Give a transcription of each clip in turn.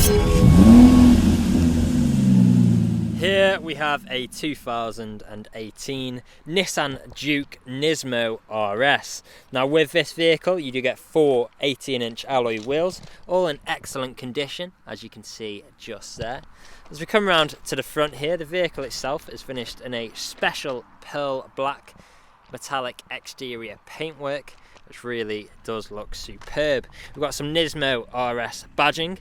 Here we have a 2018 Nissan Juke NISMO RS. Now with this vehicle you do get 4 18-inch alloy wheels, all in excellent condition as you can see just there. As we come around to the front here, the vehicle itself is finished in a special pearl black metallic exterior paintwork, which really does look superb. We've got some NISMO RS badging.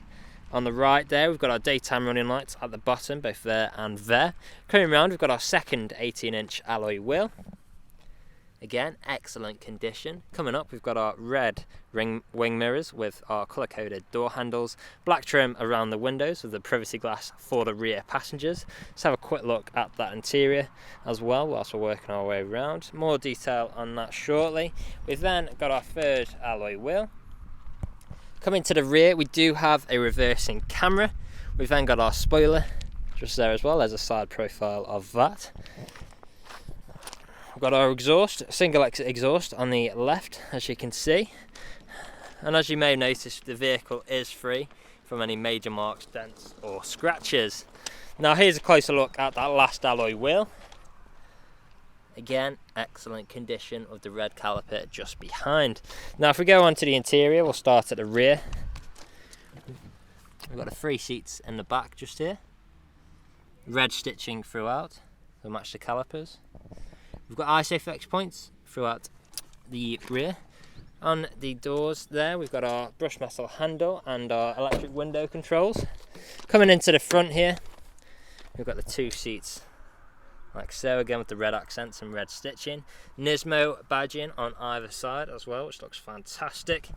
On the right there, we've got our daytime running lights at the bottom, both there and there. Coming around, we've got our second 18-inch alloy wheel. Again, excellent condition. Coming up, we've got our red wing mirrors with our colour-coded door handles, black trim around the windows with the privacy glass for the rear passengers. Let's have a quick look at that interior as well whilst we're working our way around. More detail on that shortly. We've then got our third alloy wheel. Coming to the rear, we do have a reversing camera. We've then got our spoiler just there as well. There's a side profile of that. We've got our exhaust, single exit exhaust on the left, as you can see. And as you may have noticed, the vehicle is free from any major marks, dents or scratches. Now here's a closer look at that last alloy wheel. Again, excellent condition with the red caliper just behind. Now if we go on to the interior, we'll start at the rear. We've got the 3 seats in the back just here. Red stitching throughout to match the calipers. We've got ISOFIX points throughout the rear. On the doors there, we've got our brushed metal handle and our electric window controls. Coming into the front here, we've got the 2 seats like so, again with the red accents and red stitching. NISMO badging on either side as well, which looks fantastic.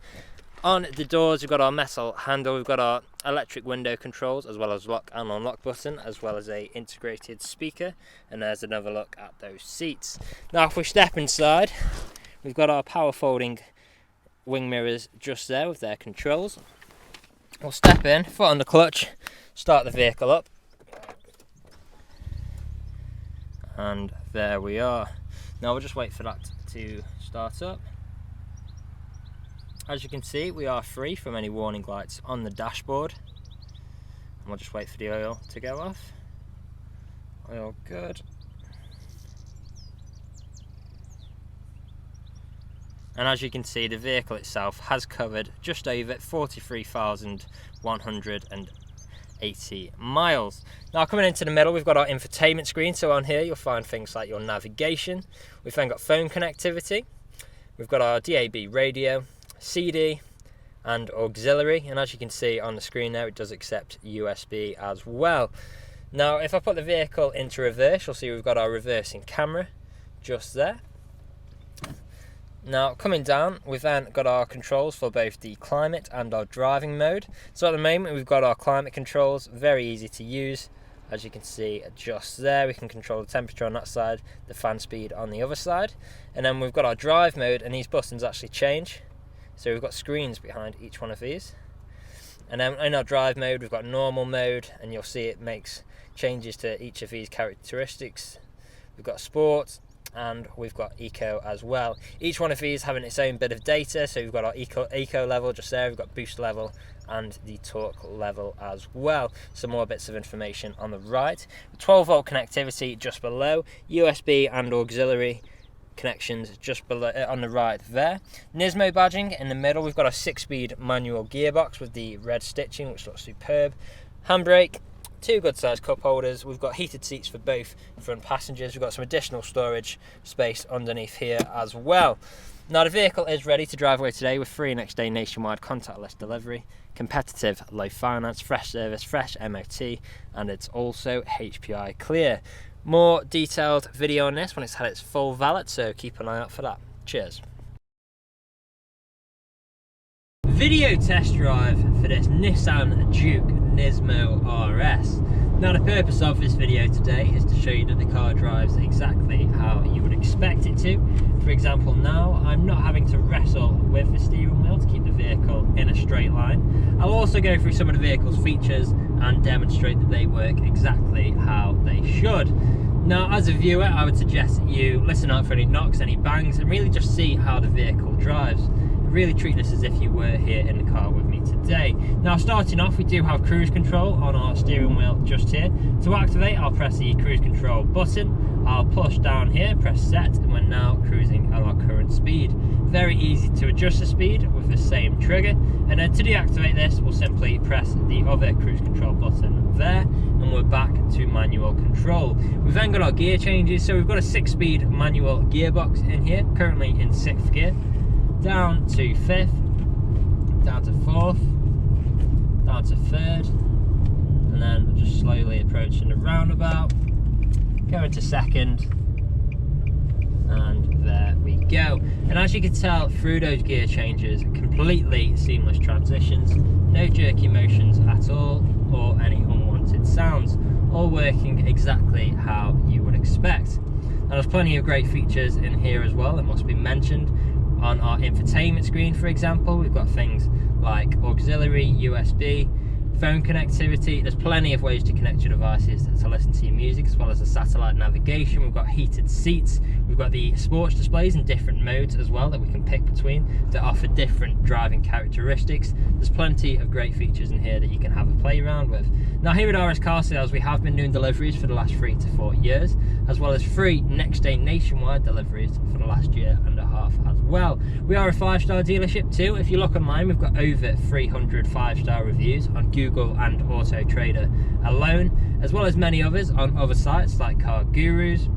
On the doors, we've got our metal handle, we've got our electric window controls, as well as lock and unlock button, as well as a integrated speaker. And there's another look at those seats. Now if we step inside, we've got our power folding wing mirrors just there with their controls. We'll step in, foot on the clutch, start the vehicle up. And there we are. Now we'll just wait for that to start up. As you can see, we are free from any warning lights on the dashboard. And we'll just wait for the oil to go off. Oil good. And as you can see, the vehicle itself has covered just over 43,180 miles. Now coming into the middle, we've got our infotainment screen. So on here you'll find things like your navigation. We've then got phone connectivity. We've got our DAB radio, CD and auxiliary, and as you can see on the screen there, it does accept USB as well. Now if I put the vehicle into reverse, you'll see we've got our reversing camera just there. Now coming down, we've then got our controls for both the climate and our driving mode. So at the moment we've got our climate controls, very easy to use. As you can see just there, we can control the temperature on that side, the fan speed on the other side. And then we've got our drive mode, and these buttons actually change. So we've got screens behind each one of these. And then in our drive mode, we've got normal mode, and you'll see it makes changes to each of these characteristics. We've got sport, and we've got eco as well. Each one of these having its own bit of data. So we've got our eco level just there, we've got boost level and the torque level as well. Some more bits of information on the right. 12 volt connectivity just below, USB and auxiliary connections just below on the right there. NISMO badging in the middle. We've got a 6-speed manual gearbox with the red stitching, which looks superb. Handbrake, 2 good sized cup holders. We've got heated seats for both front passengers. We've got some additional storage space underneath here as well. Now the vehicle is ready to drive away today with free next day nationwide contactless delivery, competitive low finance, fresh service, fresh MOT, and it's also HPI clear. More detailed video on this when it's had its full valet, so keep an eye out for that. Cheers. Video test drive for this Nissan Juke NISMO RS. Now the purpose of this video today is to show you that the car drives exactly how you would expect it to. For example, now I'm not having to wrestle with the steering wheel to keep the vehicle in a straight line. I'll also go through some of the vehicle's features and demonstrate that they work exactly how they should. Now as a viewer, I would suggest that you listen out for any knocks, any bangs, and really just see how the vehicle drives. It really treat this as if you were here in the car with me today. Now starting off, we do have cruise control on our steering wheel just here. To activate, I'll press the cruise control button, I'll push down here, press set, and we're now cruising at our current speed. Very easy to adjust the speed with the same trigger, and then to deactivate this, we'll simply press the other cruise control button there, and we're back to manual control. We've then got our gear changes, so we've got a 6-speed manual gearbox in here, currently in 6th gear, down to 5th, down to 4th, down to 3rd, and then just slowly approaching the roundabout, going to 2nd, and there we go. And as you can tell through those gear changes, completely seamless transitions, no jerky motions at all, or any unwanted sounds, all working exactly how you would expect. Now there's plenty of great features in here as well that must be mentioned. On our infotainment screen, for example, we've got things like auxiliary, USB, phone connectivity. There's plenty of ways to connect your devices to listen to your music, as well as the satellite navigation. We've got heated seats, we've got the sports displays in different modes as well that we can pick between to offer different driving characteristics. There's plenty of great features in here that you can have a play around with. Now here at RS Car Sales, we have been doing deliveries for the last 3 to 4 years, as well as free next day nationwide deliveries for the last 1.5 years as well. We are a 5-star dealership too. If you look online, we've got over 300 5-star reviews on Google and Autotrader alone, as well as many others on other sites like Car Gurus.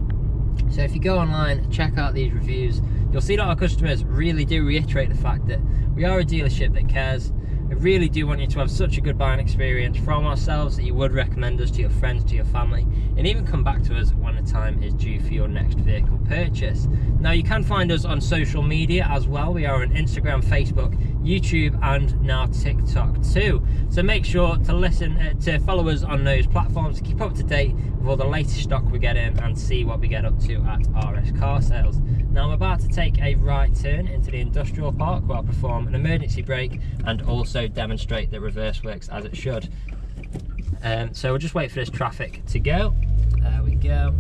So if you go online, check out these reviews, you'll see that our customers really do reiterate the fact that we are a dealership that cares. I really do want you to have such a good buying experience from ourselves that you would recommend us to your friends, to your family, and even come back to us when the time is due for your next vehicle purchase. Now you can find us on social media as well. We are on Instagram, Facebook, YouTube, and now TikTok too. So make sure to follow us on those platforms to keep up to date with all the latest stock we get in and see what we get up to at RS Car Sales. Now I'm about to take a right turn into the industrial park where I'll perform an emergency brake and also demonstrate that reverse works as it should. So we'll just wait for this traffic to go. There we go.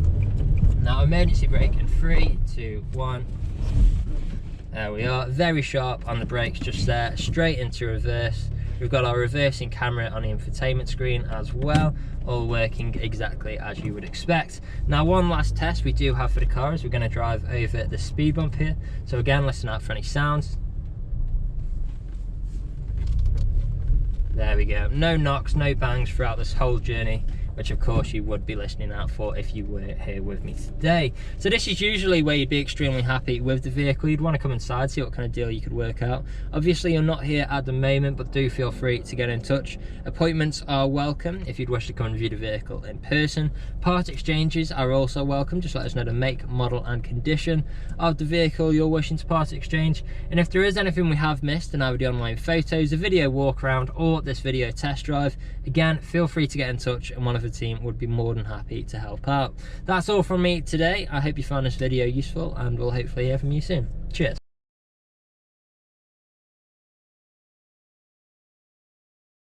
Now emergency brake in 3, 2, 1. There we are, very sharp on the brakes just there, straight into reverse. We've got our reversing camera on the infotainment screen as well, all working exactly as you would expect. Now one last test we do have for the car is we're going to drive over the speed bump here. So again, listen out for any sounds. There we go, no knocks, no bangs throughout this whole journey, which of course you would be listening out for if you were here with me today. So this is usually where you'd be extremely happy with the vehicle. You'd want to come inside, see what kind of deal you could work out. Obviously you're not here at the moment, but do feel free to get in touch. Appointments are welcome if you'd wish to come and view the vehicle in person. Part exchanges are also welcome. Just let us know the make, model and condition of the vehicle you're wishing to part exchange. And if there is anything we have missed, and either the online photos, a video walk around, or this video test drive, again, feel free to get in touch and one of the team would be more than happy to help out. That's all from me today. I hope you found this video useful, and we'll hopefully hear from you soon. Cheers.